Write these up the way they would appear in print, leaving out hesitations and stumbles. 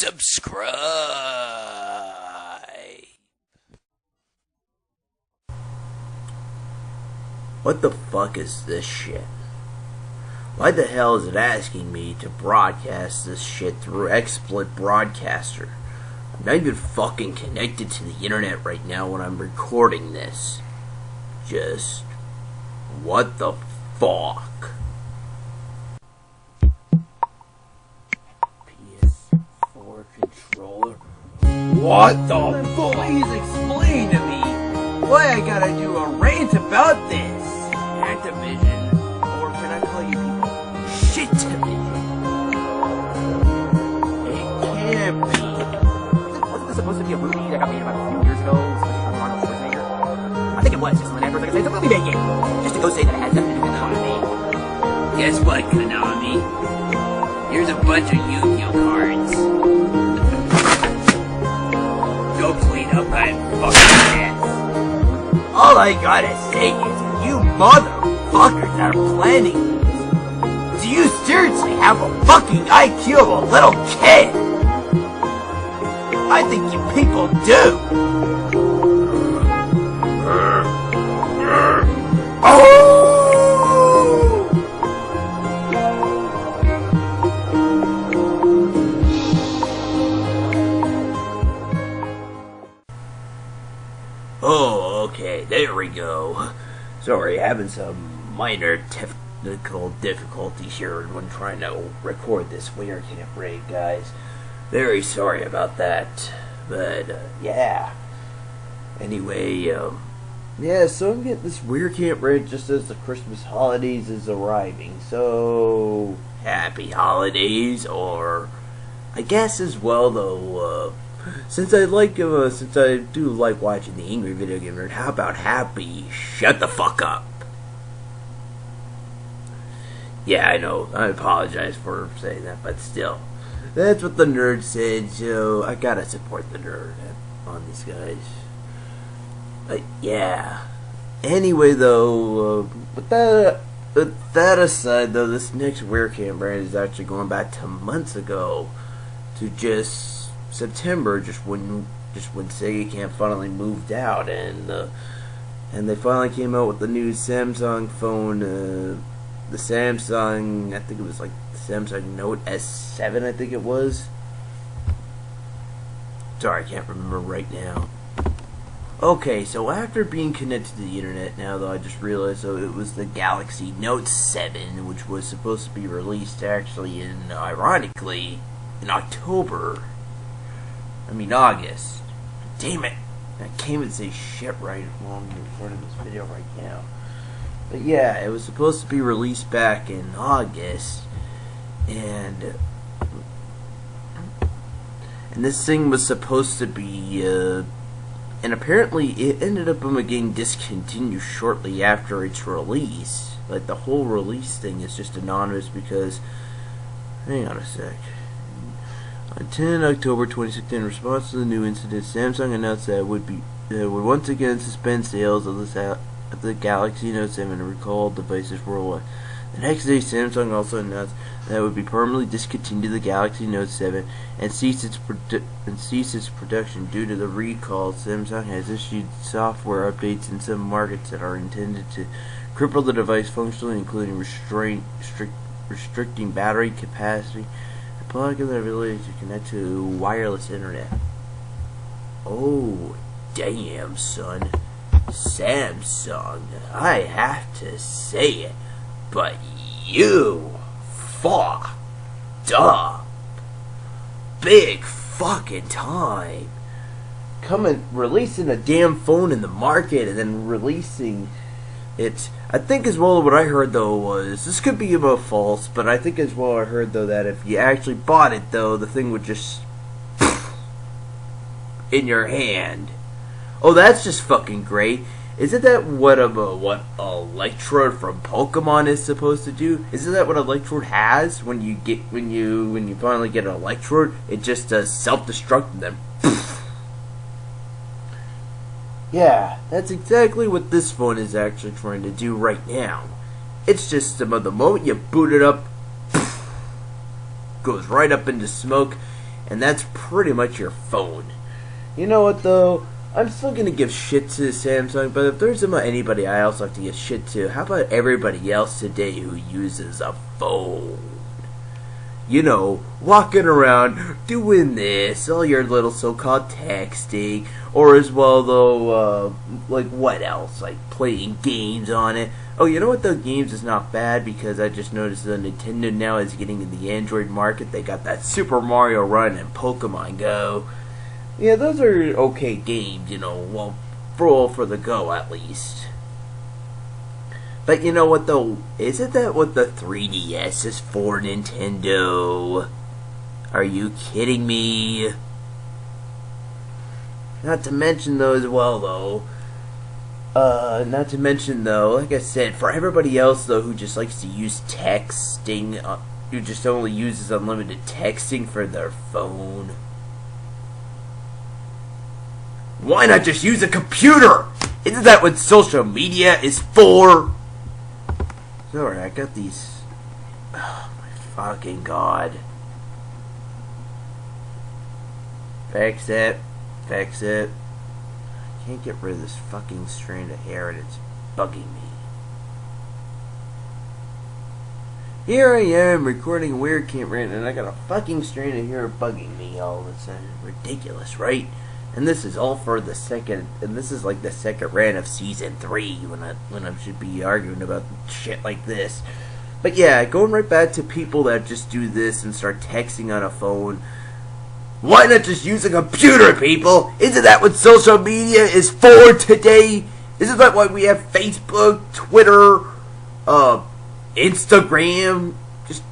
subscribe. What the fuck is this shit? Why the hell is it asking me to broadcast this shit through XSplit Broadcaster? I'm not even fucking connected to the internet right now when I'm recording this. Just, what the fuck? PS4 controller? What the fuck? Please explain to me why I gotta do a rant about this. Activision, or can I call you people shit division? It can't be. Wasn't this supposed to be a movie that got made about a few years ago? From Arnold Schwarzenegger? I think it was. Just when actors like I say, it's a movie making. Just to go say that it has nothing to do with Konami. Guess what, Konami? Here's a bunch of Yu-Gi-Oh cards. Go clean up that fucking mess. All I gotta say is, you motherfuckers that are planning this, do you seriously have a fucking IQ of a little kid? I think you people do. Oh, okay, there we go. Sorry, having some minor technical difficulties here when trying to record this Werecamp Rant, guys. Very sorry about that. But, yeah. Anyway, yeah, so I'm getting this Werecamp Rant just as the Christmas holidays is arriving. So, happy holidays, or I guess as well, though, since I do like watching the Angry Video Game Nerd, how about happy shut the fuck up? Yeah, I know, I apologize for saying that, but still. That's what the nerd said, so I gotta support the nerd on these guys. Yeah. Anyway, though, with that aside, though, this next Werecamp Rant is actually going back to months ago, to just September, just when Sega Camp finally moved out, and they finally came out with the new Samsung phone, the Samsung, I think it was like the Samsung Note S7, I think it was. Sorry, I can't remember right now. Okay, so after being connected to the internet now, though, I just realized, so it was the Galaxy Note 7, which was supposed to be released actually ironically, in October. August. Damn it. I can't even say shit right along in front of this video right now. But yeah, it was supposed to be released back in August. And this thing was supposed to be, and apparently it ended up getting discontinued shortly after its release. Like, the whole release thing is just anonymous because, hang on a sec. On 10 October 2016, in response to the new incident, Samsung announced that it would once again suspend sales of the Galaxy Note 7 and recall devices worldwide. The next day, Samsung also announced that it would be permanently discontinue the Galaxy Note 7 and cease its production due to the recall. Samsung has issued software updates in some markets that are intended to cripple the device functionally, including restricting battery capacity, blocking their ability to connect to wireless internet. Oh, damn, son. Samsung, I have to say it, but you fucked up. Big fucking time. Releasing a damn phone in the market and then releasing it. I think as well what I heard though was, this could be about false, but I think as well I heard though that if you actually bought it though, the thing would just in your hand. Oh, that's just fucking great. Isn't that what Electrode from Pokemon is supposed to do? Isn't that what Electrode has when you finally get an Electrode? It just does self-destruct and then yeah, that's exactly what this phone is actually trying to do right now. It's just the moment you boot it up, goes right up into smoke, and that's pretty much your phone. You know what though? I'm still gonna give shit to Samsung, but if there's anybody I also have to give shit to, how about everybody else today who uses a phone? You know, walking around doing this, all your little so-called texting, or as well though, like what else? Like playing games on it. Oh, you know what though? Games is not bad because I just noticed that Nintendo now is getting in the Android market. They got that Super Mario Run and Pokemon Go. Yeah, those are okay games, you know, well, for the go at least. But you know what though? Isn't that what the 3DS is for, Nintendo? Are you kidding me? Not to mention though as well though. Like I said, for everybody else though who just likes to use texting, who just only uses unlimited texting for their phone. Why not just use a computer? Isn't that what social media is for? Sorry, I got these. Oh my fucking god. Fix it. Fix it. I can't get rid of this fucking strand of hair and it's bugging me. Here I am recording a Werecamp Rant and I got a fucking strand of hair bugging me all of a sudden. Ridiculous, right? And this is all for the second, and this is like the second rant of season 3 when I should be arguing about shit like this. But yeah, going right back to people that just do this and start texting on a phone. Why not just use a computer, people? Isn't that what social media is for today? Isn't that why we have Facebook, Twitter, Instagram? Just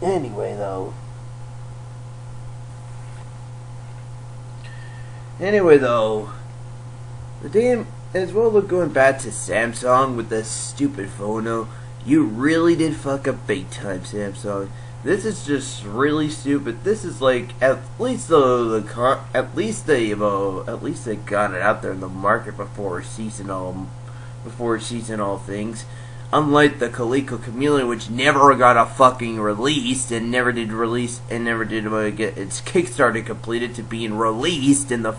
Anyway though, the damn, as well as going back to Samsung with this stupid phone though, you really did fuck up big time, Samsung. This is just really stupid. This is like, at least they got it out there in the market before ceasing all things. Unlike the Calico Chameleon, which never got a fucking released and never did get its Kickstarter completed to being released in the,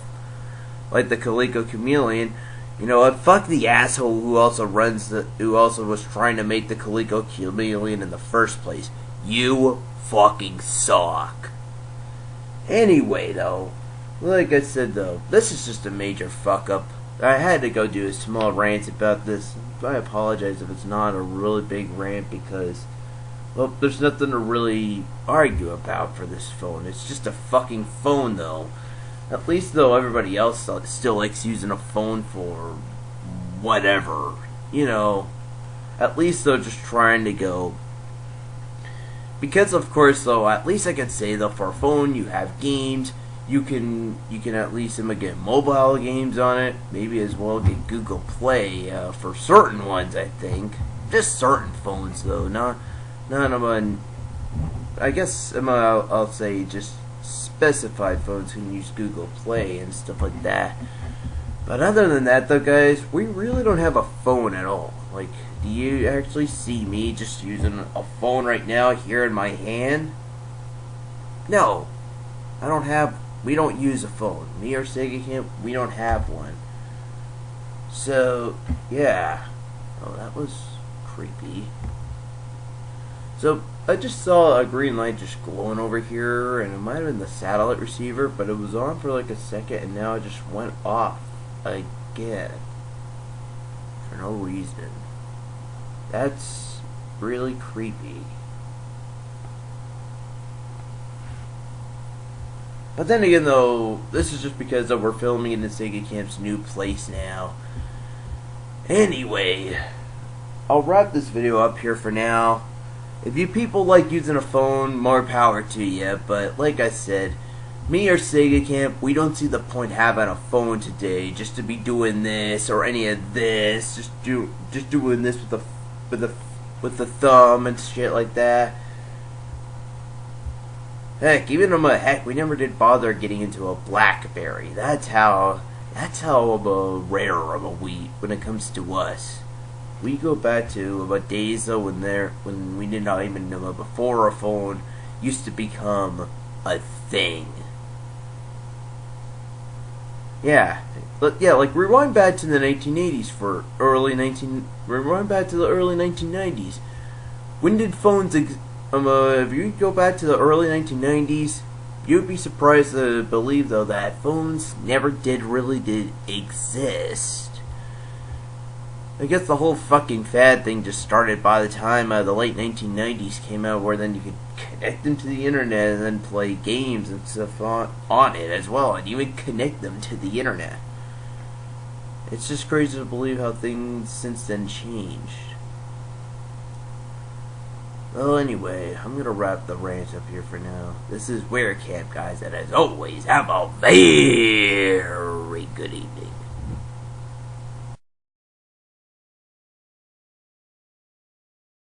like the Calico Chameleon. You know what? Fuck the asshole who also was trying to make the Calico Chameleon in the first place. You fucking suck. Anyway though, like I said though, this is just a major fuck up. I had to go do a small rant about this. I apologize if it's not a really big rant because, well, there's nothing to really argue about for this phone. It's just a fucking phone though. At least though everybody else still likes using a phone for whatever. You know, at least though just trying to go. Because of course though, at least I can say though, for a phone you have games. You can at least get mobile games on it. Maybe as well get Google Play for certain ones. I think just certain phones though. Not I guess I'll say just specified phones can use Google Play and stuff like that. But other than that though, guys, we really don't have a phone at all. Like, do you actually see me just using a phone right now here in my hand? No, I don't have. We don't use a phone. Me or Sega Camp, we don't have one. So, yeah. Oh, that was creepy. So, I just saw a green light just glowing over here, and it might have been the satellite receiver, but it was on for like a second, and now it just went off again. For no reason. That's really creepy. But then again though, this is just because we're filming in the Sega Camp's new place now. Anyway, I'll wrap this video up here for now. If you people like using a phone, more power to you. But like I said, me or Sega Camp, we don't see the point having a phone today just to be doing this or any of this. Just doing this with the thumb and shit like that. Heck, we never did bother getting into a BlackBerry. That's how That's how rare of we when it comes to us. We go back to about days though when we did not even know before a phone used to become a thing. Yeah, like rewind back to the 1980s rewind back to the early 1990s. When did phones if you go back to the early 1990s, you'd be surprised to believe though that phones never really did exist. I guess the whole fucking fad thing just started by the time the late 1990s came out, where then you could connect them to the internet and then play games and stuff on it as well, and even connect them to the internet. It's just crazy to believe how things since then changed. Well, anyway, I'm gonna wrap the rant up here for now. This is Werecamp, guys, and as always, have a very good evening.